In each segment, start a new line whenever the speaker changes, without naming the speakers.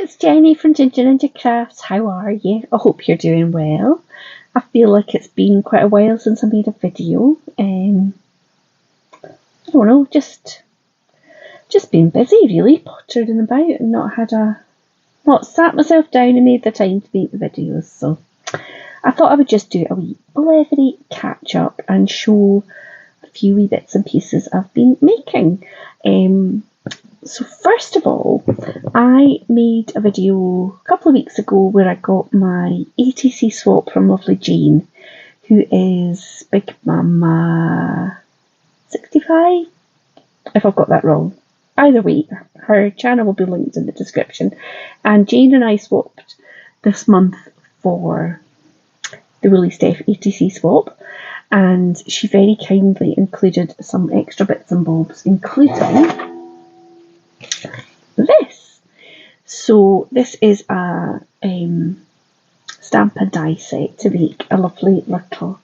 it's Jenny from Ginger Ninja Crafts. How are you? I hope you're doing well. I feel like it's been quite a while since I made a video. I don't know, just been busy really, pottering about and not sat myself down and made the time to make the videos. So I thought I would just do a wee levity catch up and show a few wee bits and pieces I've been making. So first of all, I made a video a couple of weeks ago where I got my ATC swap from lovely Jane, who is Big Mama 65, if I've got that wrong. Either way, her channel will be linked in the description. And Jane and I swapped this month for the Woolly Steph ATC swap, and she very kindly included some extra bits and bobs, including this. So this is a stamp and die set to make a lovely little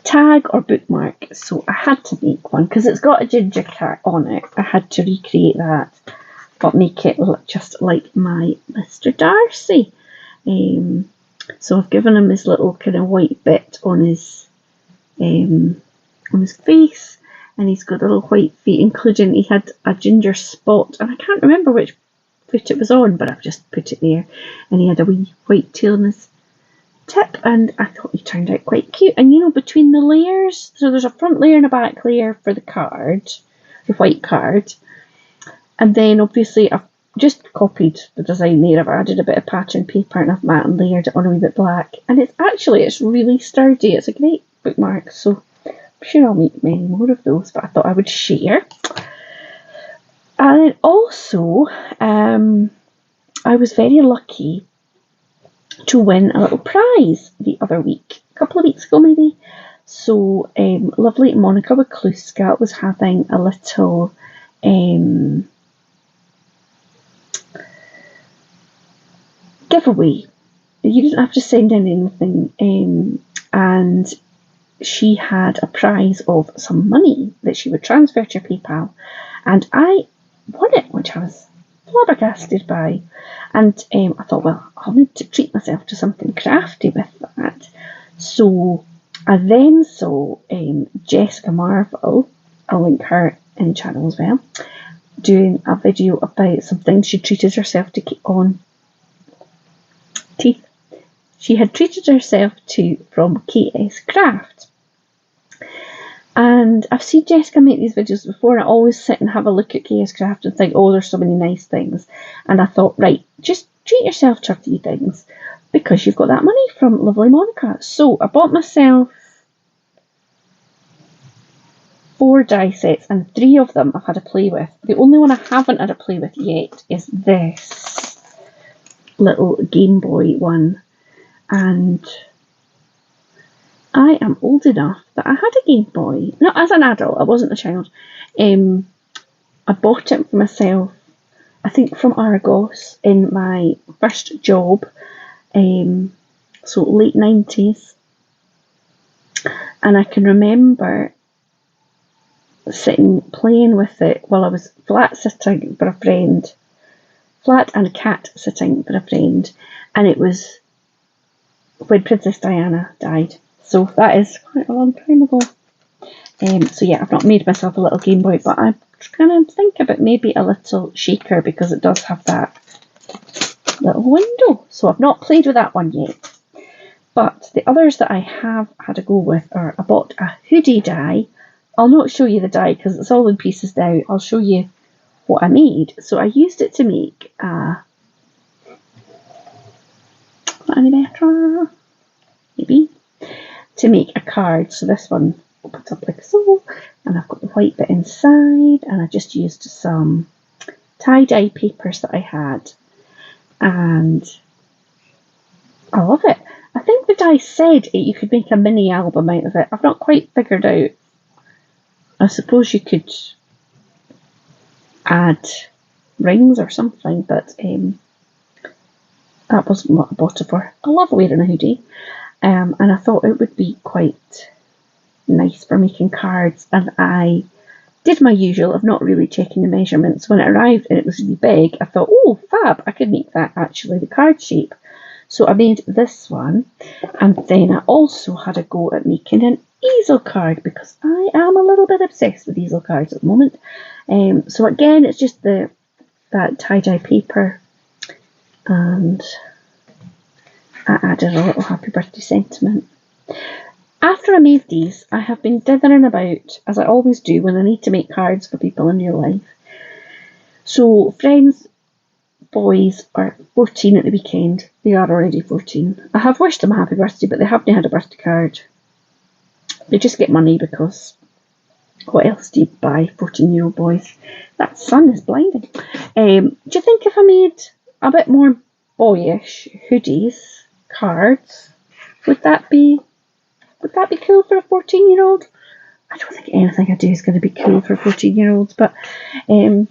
tag or bookmark. So I had to make one because it's got a ginger cat on it. I had to recreate that, but make it look just like my Mr. Darcy. So I've given him this little kind of white bit on his face, and he's got little white feet, including he had a ginger spot, and I can't remember which foot it was on, but I've just put it there. And he had a wee white tail on his tip, and I thought he turned out quite cute. And you know, between the layers, so there's a front layer and a back layer for the card, the white card, and then obviously I've just copied the design there. I've added a bit of pattern paper and I've matte and layered it on a wee bit black, and it's really sturdy. It's a great bookmark, so I'm sure I'll make many more of those, but I thought I would share. And then also, I was very lucky to win a little prize the other week, a couple of weeks ago maybe. So lovely Monica Wakluska was having a little giveaway. You didn't have to send in anything, and she had a prize of some money that she would transfer to your PayPal, and I won it, which I was flabbergasted by. And I thought, well, I'll need to treat myself to something crafty with that. So I then saw Jessica Marvel, I'll link her in the channel as well, doing a video about some things she treated herself to keep on teeth. She had treated herself to from KS Craft. And I've seen Jessica make these videos before, and I always sit and have a look at KS Craft and think, oh, there's so many nice things. And I thought, right, just treat yourself to a few things because you've got that money from lovely Monica. So I bought myself 4 die sets, and 3 of them I've had a play with. The only one I haven't had a play with yet is this little Game Boy one. And I am old enough that I had a Game Boy. Not as an adult, I wasn't a child. I bought it for myself, I think from Argos, in my first job. So late 90s. And I can remember sitting playing with it while I was flat sitting for a friend. Flat and cat sitting for a friend. And it was when Princess Diana died. So that is quite a long time ago. So yeah, I've not made myself a little Game Boy, but I'm going to think about maybe a little shaker because it does have that little window. So I've not played with that one yet. But the others that I have had a go with are, I bought a hoodie die. I'll not show you the die because it's all in pieces now. I'll show you what I made. So I used it to make maybe to make a card. So this one opens up like so, and I've got the white bit inside, and I just used some tie-dye papers that I had, and I love it. I think the die said you could make a mini album out of it. I've not quite figured out. I suppose you could add rings or something, but that wasn't what I bought it for. I love wearing a hoodie, and I thought it would be quite nice for making cards, and I did my usual of not really checking the measurements. When it arrived and it was really big, I thought, oh, fab, I could make that actually the card shape. So I made this one, and then I also had a go at making an easel card because I am a little bit obsessed with easel cards at the moment. So again, it's just that tie-dye paper, and I added a little happy birthday sentiment. After I made these, I have been dithering about, as I always do when I need to make cards for people in your life. So friends' boys are 14 at the weekend. They are already 14. I have wished them a happy birthday, but they haven't had a birthday card. They just get money because what else do you buy 14-year-old boys? That sun is blinding. Do you think if I made a bit more boyish hoodies, cards, would that be cool for a 14-year-old? I don't think anything I do is going to be cool for 14-year-olds, but I'm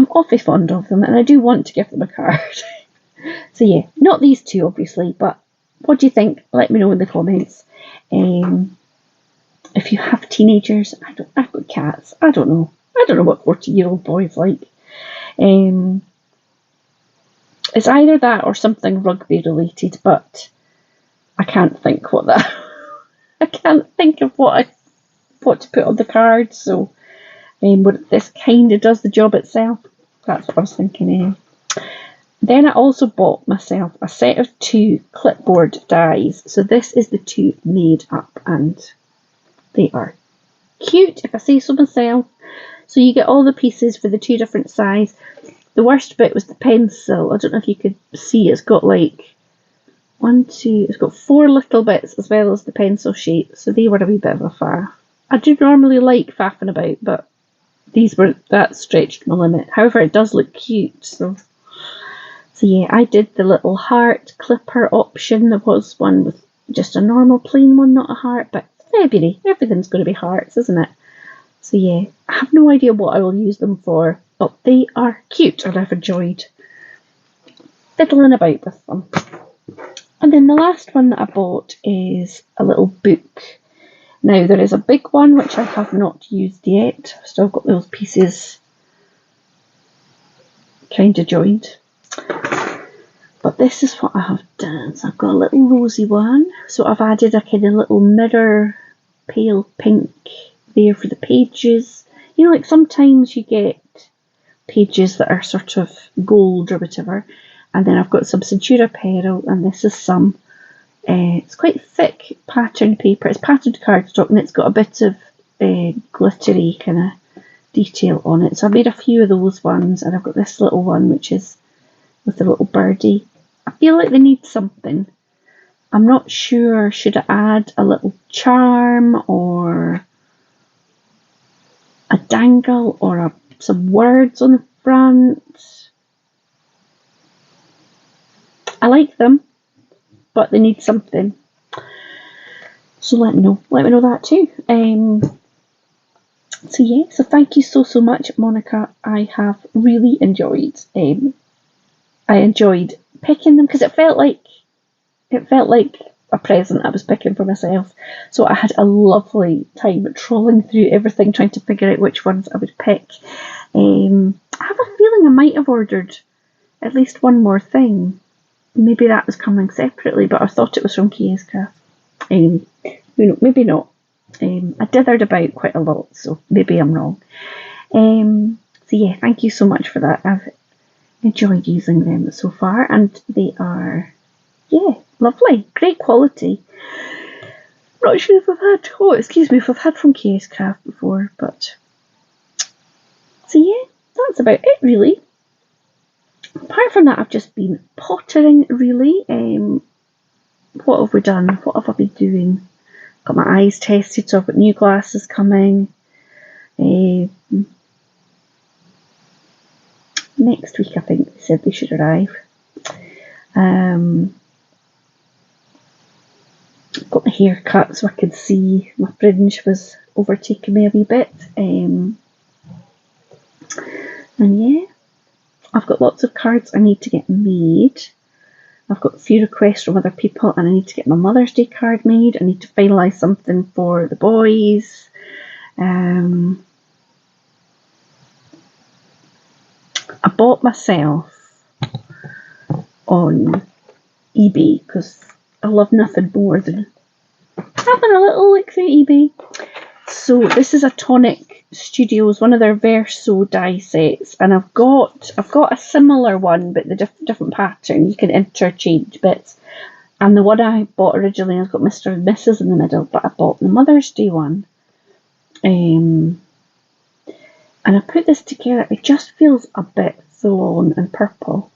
awfully fond of them and I do want to give them a card. So yeah, not these two obviously, but what do you think? Let me know in the comments. If you have teenagers, I've got cats. I don't know what 14-year-old boys like. It's either that or something rugby related, but I can't think what that. I can't think of what to put on the card. So, this kind of does the job itself. That's what I was thinking. Then I also bought myself a set of 2 clipboard dies. So this is the 2 made up, and they are cute, if I say so myself. So you get all the pieces for the 2 different sizes. The worst bit was the pencil. I don't know if you could see, it's got like it's got 4 little bits as well as the pencil shape. So they were a wee bit of a faff. I do normally like faffing about, but that stretched my limit. However, it does look cute. So yeah, I did the little heart clipper option. There was one with just a normal plain one, not a heart, but February, everything's going to be hearts, isn't it? So yeah, I have no idea what I will use them for, but they are cute and I've enjoyed fiddling about with them. And then the last one that I bought is a little book. Now there is a big one which I have not used yet. I've still got those pieces kind of joined. But this is what I have done. So I've got a little rosy one. So I've added a kind of little mirror pale pink there for the pages. You know, like sometimes you get pages that are sort of gold or whatever. And then I've got some Centura Peril, and this is some, it's quite thick pattern paper. It's patterned cardstock, and it's got a bit of glittery kind of detail on it. So I made a few of those ones, and I've got this little one which is with a little birdie. I feel like they need something. I'm not sure, should I add a little charm or a dangle or some words on the front? I like them, but they need something. So let me know that too. So yeah, so thank you so much, Monica. I have really enjoyed. I enjoyed picking them because it felt like a present I was picking for myself. So I had a lovely time trolling through everything, trying to figure out which ones I would pick. I have a feeling I might have ordered at least one more thing. Maybe that was coming separately, but I thought it was from Chaos Craft. Anyway, maybe not. I dithered about quite a lot, so maybe I'm wrong. So yeah, thank you so much for that. I've enjoyed using them so far, and they are, yeah, lovely, great quality. I'm not sure if if I've had from Chaos Craft before, but so yeah, that's about it really. Apart from that, I've just been pottering really. What have we done? What have I been doing? Got my eyes tested, so I've got new glasses coming. Next week, I think they said they should arrive. Got my hair cut so I could see. My fringe was overtaking me a wee bit. And yeah, I've got lots of cards I need to get made. I've got a few requests from other people, and I need to get my Mother's Day card made. I need to finalise something for the boys. I bought myself on eBay because I love nothing more than having a little look through eBay. So this is a Tonic Studios, one of their Verso die sets, and I've got a similar one, but the different pattern. You can interchange bits. And the one I bought originally, I've got Mr. and Mrs. in the middle, but I bought the Mother's Day one. And I put this together. It just feels a bit full on and purple.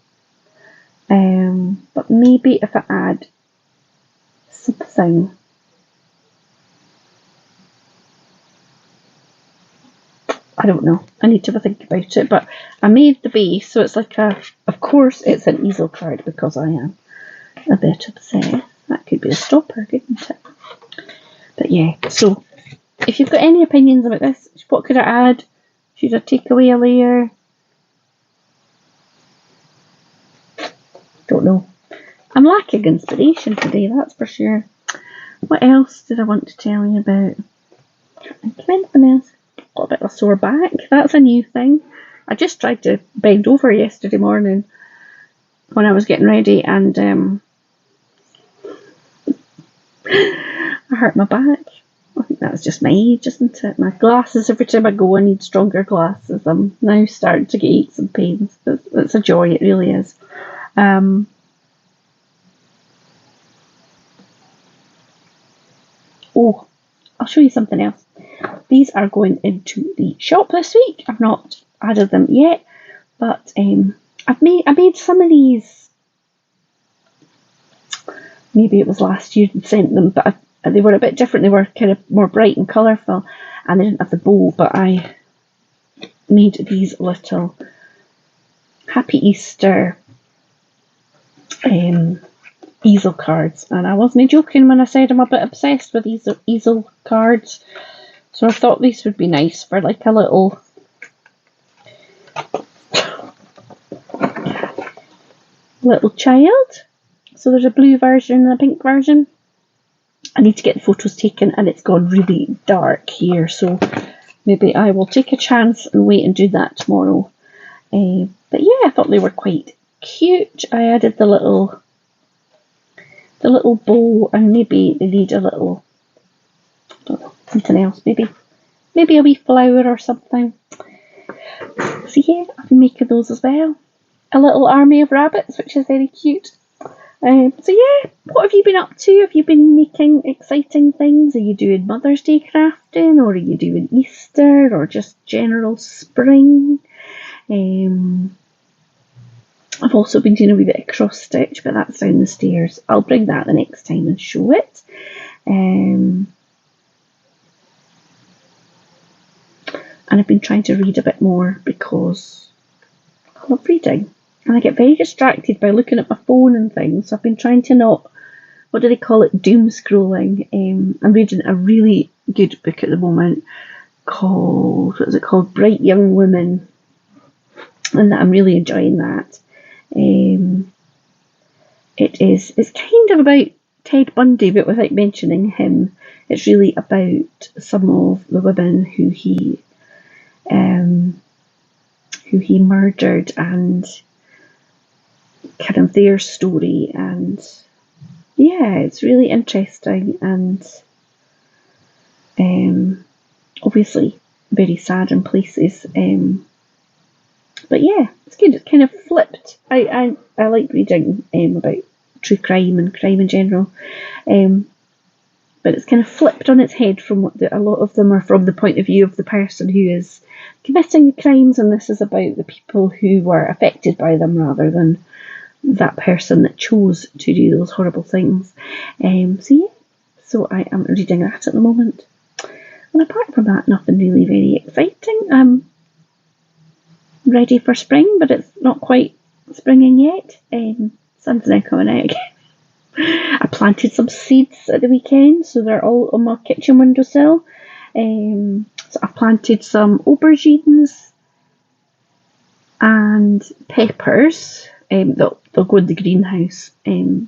But maybe if I add something. I don't know. I need to have a think about it. But I made the base, so it's like of course it's an easel card because I am a bit obsessed. That could be a stopper, couldn't it? But yeah, so if you've got any opinions about this, what could I add? Should I take away a layer? Don't know. I'm lacking inspiration today, that's for sure. What else did I want to tell you about? Can't think of anything else. Got a bit of a sore back. That's a new thing. I just tried to bend over yesterday morning when I was getting ready, and I hurt my back. I think that's just my age, isn't it? My glasses, every time I go I need stronger glasses. I'm now starting to get aches and pains. It's a joy, it really is. Oh, I'll show you something else. These are going into the shop this week. I've not added them yet, but I made some of these. Maybe it was last year and sent them, but they were a bit different. They were kind of more bright and colourful, and they didn't have the bow. But I made these little Happy Easter easel cards, and I wasn't joking when I said I'm a bit obsessed with easel cards. So I thought these would be nice for like a little child. So there's a blue version and a pink version. I need to get the photos taken, and it's gone really dark here, so maybe I will take a chance and wait and do that tomorrow. But yeah, I thought they were quite cute. I added the little bow, and maybe they need a little, I don't know, something else, maybe a wee flower or something. So yeah, I've been making those as well. A little army of rabbits, which is very cute. So yeah, what have you been up to? Have you been making exciting things? Are you doing Mother's Day crafting, or are you doing Easter, or just general spring? I've also been doing a wee bit of cross stitch, but that's down the stairs. I'll bring that the next time and show it. And I've been trying to read a bit more because I love reading. And I get very distracted by looking at my phone and things. So I've been trying to not, what do they call it, doom scrolling. I'm reading a really good book at the moment called, what is it called, Bright Young Women. And I'm really enjoying that. It's kind of about Ted Bundy, but without mentioning him. It's really about some of the women who he murdered, and kind of their story. And yeah, it's really interesting, and obviously very sad in places. But yeah, it's good. It's kind of flipped. I like reading about true crime and crime in general, but it's kind of flipped on its head from what a lot of them are from the point of view of the person who is committing the crimes, and this is about the people who were affected by them rather than that person that chose to do those horrible things. So yeah, so I am reading that at the moment. And apart from that, nothing really very exciting. I'm ready for spring, but it's not quite springing yet. Sun's now coming out again. I planted some seeds at the weekend, so they're all on my kitchen windowsill. So I planted some aubergines and peppers. They'll go in the greenhouse when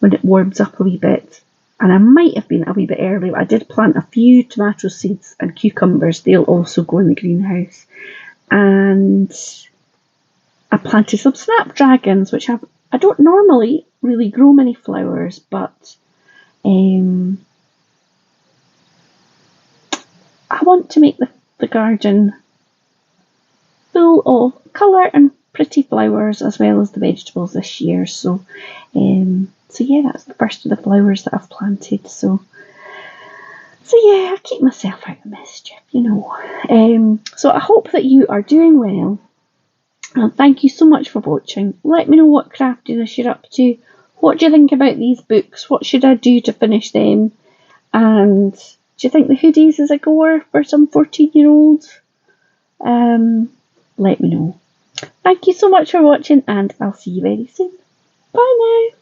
it warms up a wee bit. And I might have been a wee bit early, but I did plant a few tomato seeds and cucumbers. They'll also go in the greenhouse. And I planted some snapdragons, which I don't normally really grow many flowers, but I want to make the garden full of colour and pretty flowers as well as the vegetables this year. So yeah, that's the first of the flowers that I've planted. So yeah, I keep myself out of mischief, you know. So I hope that you are doing well. And thank you so much for watching. Let me know what craftiness you're up to. What do you think about these books? What should I do to finish them? And do you think the hoodies is a goer for some 14-year-olds? Let me know. Thank you so much for watching, and I'll see you very soon. Bye now.